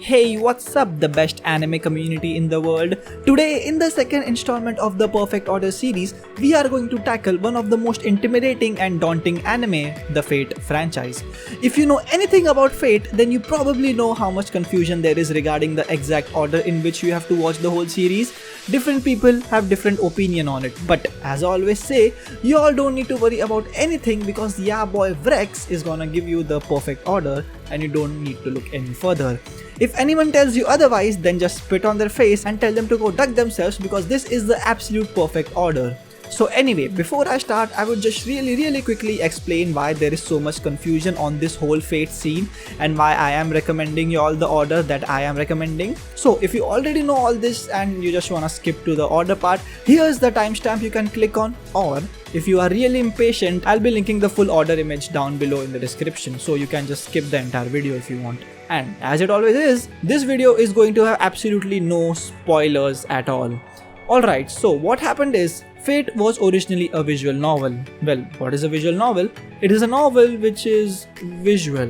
Hey, what's up, the best anime community in the world? Today, in the second installment of the Perfect Order series, we are going to tackle one of the most intimidating and daunting anime, the Fate franchise. If you know anything about Fate, then you probably know how much confusion there is regarding the exact order in which you have to watch the whole series. Different people have different opinion on it, but as I always say, you all don't need to worry about anything because yeah boy Vrex is gonna give you the perfect order and you don't need to look any further. If anyone tells you otherwise, then just spit on their face and tell them to go duck themselves because this is the absolute perfect order. So anyway, before I start, I would just really quickly explain why there is so much confusion on this whole Fate scene and why I am recommending you all the order that I am recommending. So if you already know all this and you just wanna skip to the order part, here's the timestamp you can click on, or if you are really impatient, I'll be linking the full order image down below in the description, so you can just skip the entire video if you want. And as it always is, this video is going to have absolutely no spoilers at all. Alright, so what happened is, Fate was originally a visual novel. Well, what is a visual novel? It is a novel which is visual.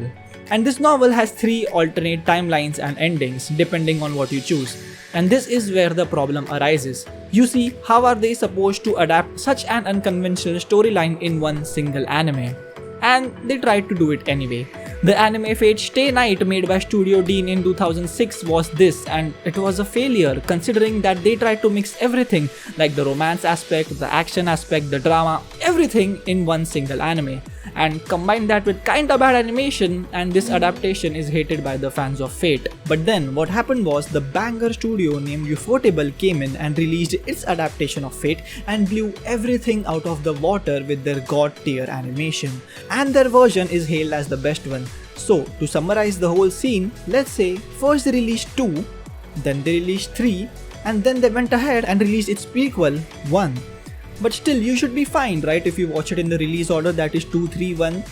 And this novel has 3 alternate timelines and endings depending on what you choose. And this is where the problem arises. You see, how are they supposed to adapt such an unconventional storyline in one single anime? And they tried to do it anyway. The anime Fate Stay Night made by Studio Deen in 2006 was this, and it was a failure considering that they tried to mix everything like the romance aspect, the action aspect, the drama, everything in one single anime, and combine that with kinda bad animation, and this adaptation is hated by the fans of Fate. But then what happened was the banger studio named Ufotable came in and released its adaptation of Fate and blew everything out of the water with their god tier animation, and their version is hailed as the best one. So to summarize the whole scene, let's say first they released 2, then they released 3, and then they went ahead and released its prequel 1. But still you should be fine, right, if you watch it in the release order that is 2, 3, 1?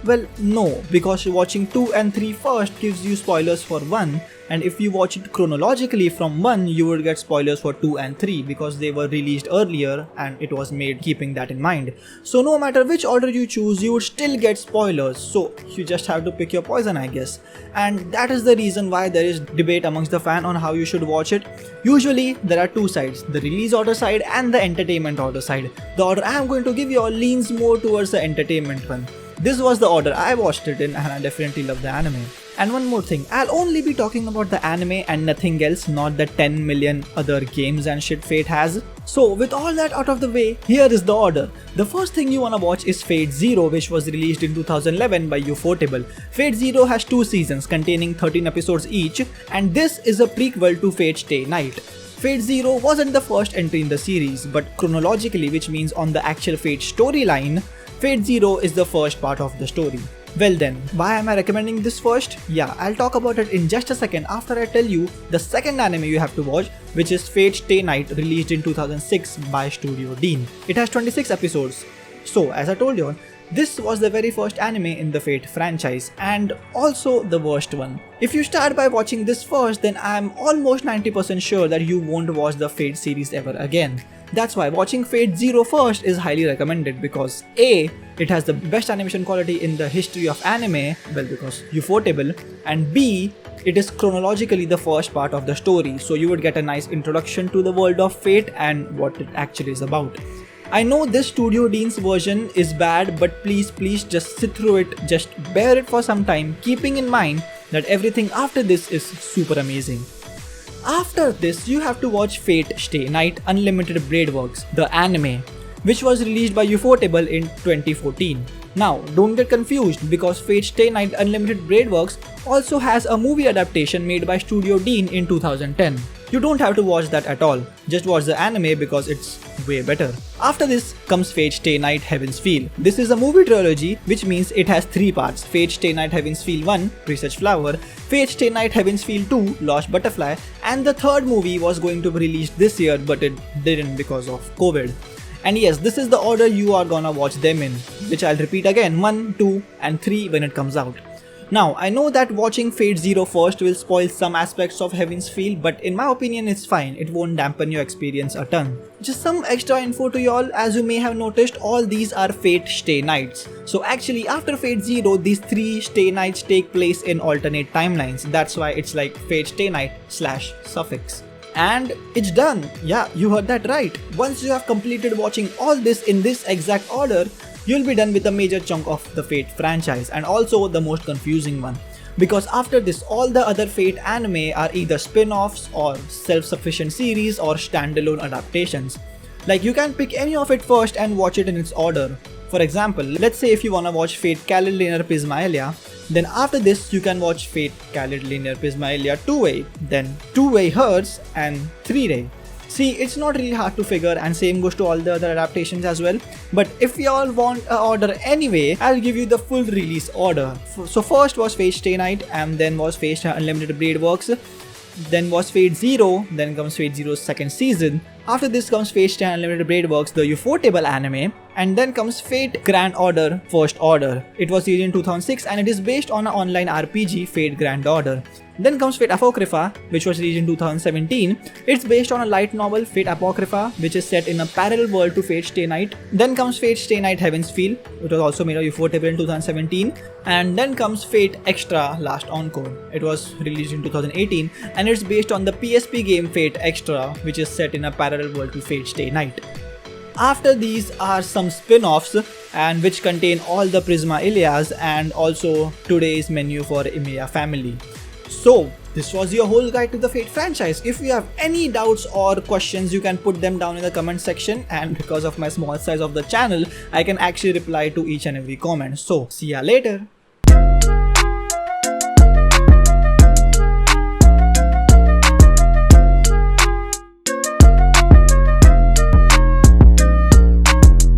Well, no, because watching 2 and 3 first gives you spoilers for 1, and if you watch it chronologically from 1, you would get spoilers for 2 and 3 because they were released earlier and it was made keeping that in mind. So no matter which order you choose, you would still get spoilers, so you just have to pick your poison, I guess. And that is the reason why there is debate amongst the fan on how you should watch it. Usually there are 2 sides, the release order side and the entertainment order side. The order I am going to give you all leans more towards the entertainment one. This was the order I watched it in and I definitely love the anime. And one more thing, I'll only be talking about the anime and nothing else, not the 10 million other games and shit Fate has. So with all that out of the way, here is the order. The first thing you wanna watch is Fate Zero, which was released in 2011 by Ufotable. Fate Zero has 2 seasons containing 13 episodes each, and this is a prequel to Fate Stay Night. Fate Zero wasn't the first entry in the series, but chronologically, which means on the actual Fate storyline, Fate Zero is the first part of the story. Well then, why am I recommending this first? Yeah, I'll talk about it in just a second after I tell you the second anime you have to watch, which is Fate Stay Night, released in 2006 by Studio Deen. It has 26 episodes. So as I told you, this was the very first anime in the Fate franchise and also the worst one. If you start by watching this first, then I'm almost 90% sure that you won't watch the Fate series ever again. That's why watching Fate Zero first is highly recommended because A, it has the best animation quality in the history of anime, well because Ufotable, and B, it is chronologically the first part of the story, so you would get a nice introduction to the world of Fate and what it actually is about. I know this Studio Deen's version is bad, but please just sit through it, just bear it for some time, keeping in mind that everything after this is super amazing. After this, you have to watch Fate Stay Night Unlimited Blade Works, the anime, which was released by Ufotable in 2014. Now, don't get confused because Fate Stay Night Unlimited Blade Works also has a movie adaptation made by Studio Deen in 2010. You don't have to watch that at all, just watch the anime because it's way better. After this comes Fate Stay Night Heaven's Feel. This is a movie trilogy, which means it has 3 parts: Fate Stay Night Heaven's Feel 1, Research Flower, Fate Stay Night Heaven's Feel 2, Lost Butterfly, and the third movie was going to be released this year but it didn't because of COVID. And yes, this is the order you are gonna watch them in, which I'll repeat again, 1, 2 and 3 when it comes out. Now, I know that watching Fate Zero first will spoil some aspects of Heaven's Feel, but in my opinion it's fine, it won't dampen your experience a ton. Just some extra info to y'all, as you may have noticed, all these are Fate Stay Nights. So actually after Fate Zero, these 3 Stay Nights take place in alternate timelines, that's why it's like Fate Stay Night / suffix. And it's done! Yeah, you heard that right. Once you have completed watching all this in this exact order, you'll be done with a major chunk of the Fate franchise, and also the most confusing one. Because after this, all the other Fate anime are either spin-offs or self-sufficient series or standalone adaptations. Like, you can pick any of it first and watch it in its order. For example, let's say if you wanna watch Fate Khaled Linear Pismaelia, then after this you can watch Fate Khaled Linear Pismaelia 2-way, then 2-way Hers, and 3-way. See, it's not really hard to figure, and same goes to all the other adaptations as well. But if y'all want an order anyway, I'll give you the full release order. So first was Fate Stay Night, and then was Fate Unlimited Blade Works, then was Fate Zero, then comes Fate Zero's second season. After this comes Fate Stay Unlimited Blade Works, the Ufotable anime, and then comes Fate Grand Order First Order. It was released in 2006 and it is based on an online RPG, Fate Grand Order. Then comes Fate Apocrypha, which was released in 2017. It's based on a light novel, Fate Apocrypha, which is set in a parallel world to Fate Stay Night. Then comes Fate Stay Night Heaven's Feel, it was also made of Ufotable in 2017. And then comes Fate Extra Last Encore. It was released in 2018 and it's based on the PSP game Fate Extra, which is set in a parallel world to Fate Stay Night. After these are some spin-offs, and which contain all the Prisma Ilias and also today's menu for Emilia family. So this was your whole guide to the Fate franchise. If you have any doubts or questions, you can put them down in the comment section, and because of my small size of the channel, I can actually reply to each and every comment. So see ya later.